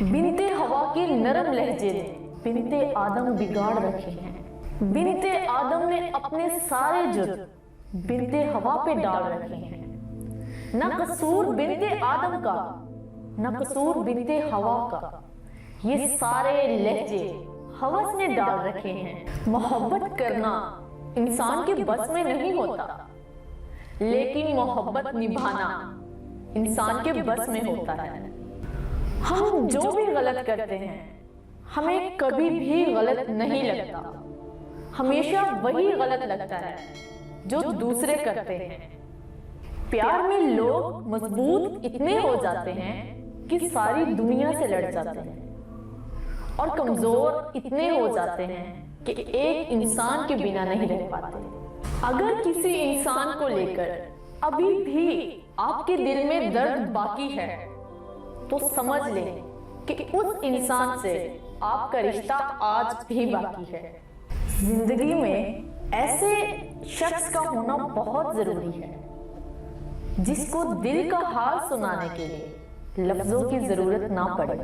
बिनते हवा के नरम लहजे ने बिनते आदम बिगाड़ रखे हैं। बिनते आदम ने अपने सारे जुर्म बिनते हवा पे डाल रखे हैं। न कसूर बिनते आदम का, न कसूर बिनते हवा का, ये सारे लहजे हवस ने डाल रखे हैं। मोहब्बत करना इंसान के बस में नहीं होता, लेकिन मोहब्बत निभाना इंसान के बस में होता है। हम जो भी गलत करते हैं हमें कभी भी गलत नहीं लगता, हमेशा वही गलत लगता है जो दूसरे करते हैं। प्यार में लोग मजबूत इतने हो जाते हैं कि सारी दुनिया से लड़ जाते हैं, और कमजोर इतने हो जाते हैं कि एक इंसान के बिना नहीं रह पाते। अगर किसी इंसान को लेकर अभी भी आपके दिल में दर्द बाकी है तो समझ लें कि उस इंसान से आपका रिश्ता आज भी बाकी है। जिंदगी में ऐसे शख्स का होना बहुत जरूरी है जिसको दिल का हाल सुनाने के लिए लफ्जों की जरूरत ना पड़े।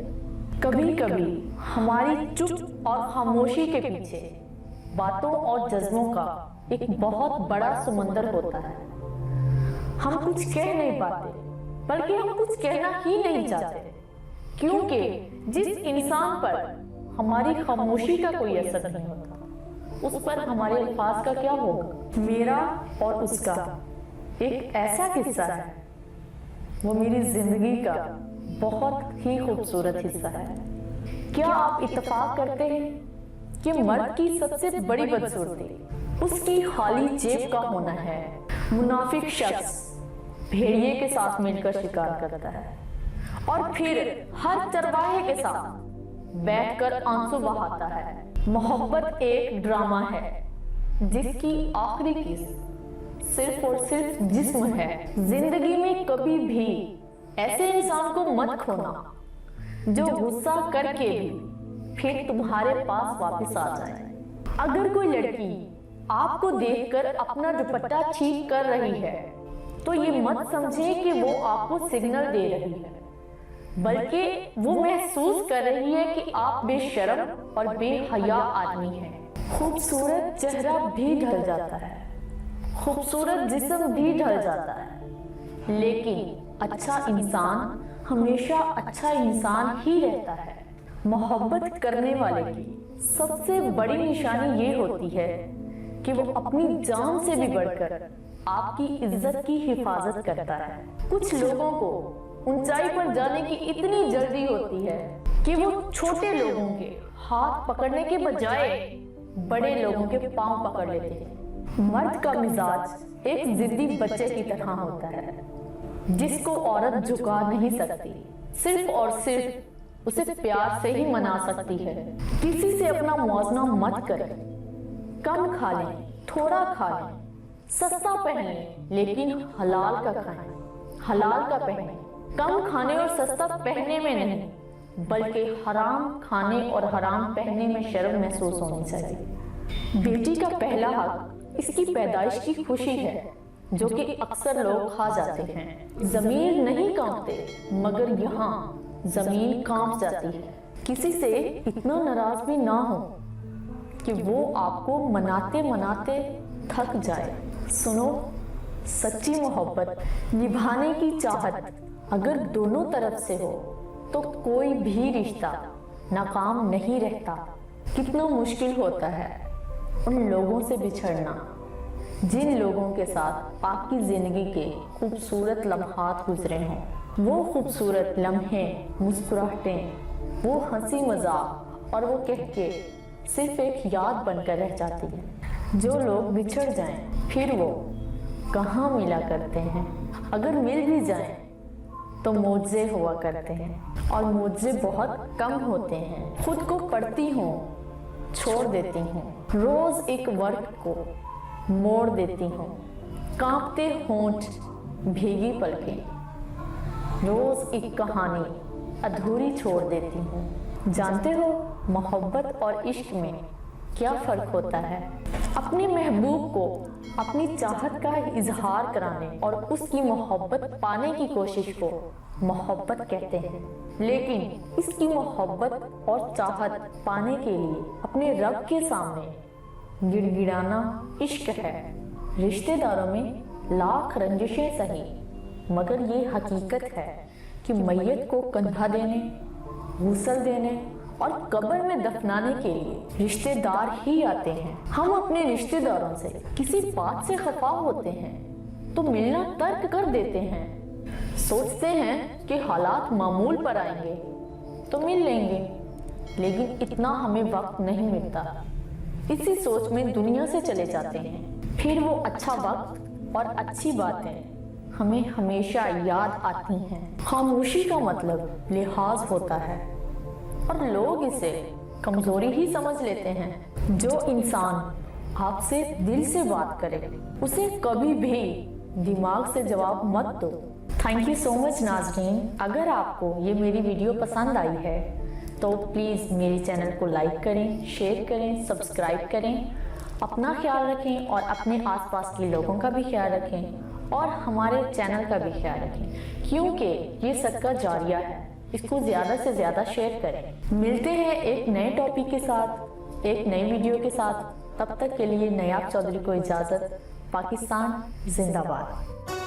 कभी कभी हमारी चुप और खामोशी के पीछे बातों और जज्बों का एक बहुत बड़ा समंदर होता है। हम कुछ कह नहीं पाते, बल्कि हम कुछ कहना ही नहीं चाहते, क्योंकि जिस इंसान पर हमारी खामोशी का कोई असर नहीं होता उस पर हमारे अल्फाज का क्या होगा। मेरा और उसका एक ऐसा किस्सा है, वो मेरी जिंदगी का बहुत ही खूबसूरत हिस्सा है। क्या आप इत्तेफाक करते हैं कि मर्द की सबसे बड़ी बदसूरती उसकी खाली जेब का होना है। मुनाफिक शख्स भेड़िए के साथ मिलकर शिकार करता है और फिर हर चरवाहे के साथ बैठकर आंसू बहाता है। मोहब्बत एक ड्रामा है जिसकी आखिरी किस्त सिर्फ और सिर्फ जिस्म है। जिंदगी में कभी भी ऐसे इंसान को मत खोना जो गुस्सा करके भी फिर तुम्हारे पास वापस आ जाए। अगर कोई लड़की आपको देखकर अपना दुपट्टा ठीक कर रही है तो ये मत समझें कि वो आपको सिग्नल दे रही है, बल्कि वो महसूस कर रही है कि आप बेशर्म और बेहया आदमी हैं। खूबसूरत चेहरा भी ढल जाता है, खूबसूरत जिस्म भी ढल जाता है, लेकिन अच्छा इंसान हमेशा अच्छा इंसान ही रहता है। मोहब्बत करने वाले की सबसे बड़ी निशानी ये होती है कि वो अपनी जान से भी बढ़कर आपकी इज्जत की हिफाजत करता है। कुछ लोगों को ऊंचाई पर जाने की इतनी जल्दी होती है कि वो छोटे लोगों के हाथ पकड़ने के बजाय बड़े लोगों के पांव पकड़ लेते हैं। मर्द का मिजाज एक जिद्दी बच्चे की तरह होता है जिसको औरत झुका नहीं सकती, सिर्फ और सिर्फ उसे प्यार से ही मना सकती है। किसी से अपना मौजना मत करें, कम खा लें, थोड़ा खा लें, सस्ता पहने लेकिन हलाल का खाएं, हलाल का पहने। कम खाने और सस्ता पहनने में नहीं, बल्कि हराम खाने और हराम पहनने में शर्म महसूस होनी चाहिए। बेटी का पहला हक इसकी पैदाइश की खुशी है, जो कि अक्सर लोग खा जाते हैं। जमीन नहीं कांपते, मगर यहाँ जमीन कांप जाती है। किसी से इतना नाराज भी ना हो कि वो आपको मनाते मनाते थक जाए। सुनो, सच्ची मोहब्बत निभाने की चाहत अगर दोनों तरफ से हो तो कोई भी रिश्ता नाकाम नहीं रहता। कितना मुश्किल होता है उन लोगों से बिछड़ना जिन लोगों के साथ आपकी जिंदगी के खूबसूरत लम्हात गुजरे हों। वो खूबसूरत लम्हे, मुस्कुराहटें, वो हंसी मजाक और वो कहके सिर्फ एक याद बनकर रह जाती है। जो लोग बिछड़ जाएं फिर वो कहाँ मिला करते हैं, अगर मिल भी जाएं तो मौजे हुआ करते हैं, और मौजे बहुत कम होते हैं। खुद को पढ़ती हूँ, छोड़ देती हूँ, रोज एक वर्ड को मोड़ देती हूँ, कांपते होंठ, भीगी पलकें, रोज एक कहानी अधूरी छोड़ देती हूँ। जानते हो मोहब्बत और इश्क में क्या फर्क होता है? अपने महबूब को अपनी चाहत का इजहार कराने और उसकी मोहब्बत पाने की कोशिश को मोहब्बत कहते हैं। लेकिन इसकी मोहब्बत और चाहत पाने के लिए अपने रब के सामने गिड़गिड़ाना इश्क है। रिश्तेदारों में लाख रंजिशें सही, मगर ये हकीकत है कि मैयत को कंधा देने, गुस्ल देने और कब्र में दफनाने के लिए रिश्तेदार ही आते हैं। हम अपने रिश्तेदारों से किसी बात से खफा होते हैं तो मिलना तर्क कर देते हैं। सोचते हैं कि हालात मामूल पर आएंगे तो मिल लेंगे, लेकिन इतना हमें वक्त नहीं मिलता। इसी सोच में दुनिया से चले जाते हैं। फिर वो अच्छा वक्त और अच्छी बातें हमें हमेशा याद आती हैं। खामोशी का मतलब लिहाज होता है और लोग इसे कमजोरी ही समझ लेते हैं। जो इंसान आपसे दिल से बात करे उसे कभी भी दिमाग से जवाब मत दो। थैंक यू सो मच नाज़रीन। अगर आपको ये मेरी वीडियो पसंद आई है तो प्लीज़ मेरे चैनल को लाइक करें, शेयर करें, सब्सक्राइब करें। अपना ख्याल रखें और अपने आसपास के लोगों का भी ख्याल रखें और हमारे चैनल का भी ख्याल रखें, क्योंकि ये सदका जारिया है। इसको ज़्यादा से ज़्यादा शेयर करें। मिलते हैं एक नए टॉपिक के साथ, एक नई वीडियो के साथ। तब तक के लिए नयाब चौधरी को इजाज़त। पाकिस्तान जिंदाबाद।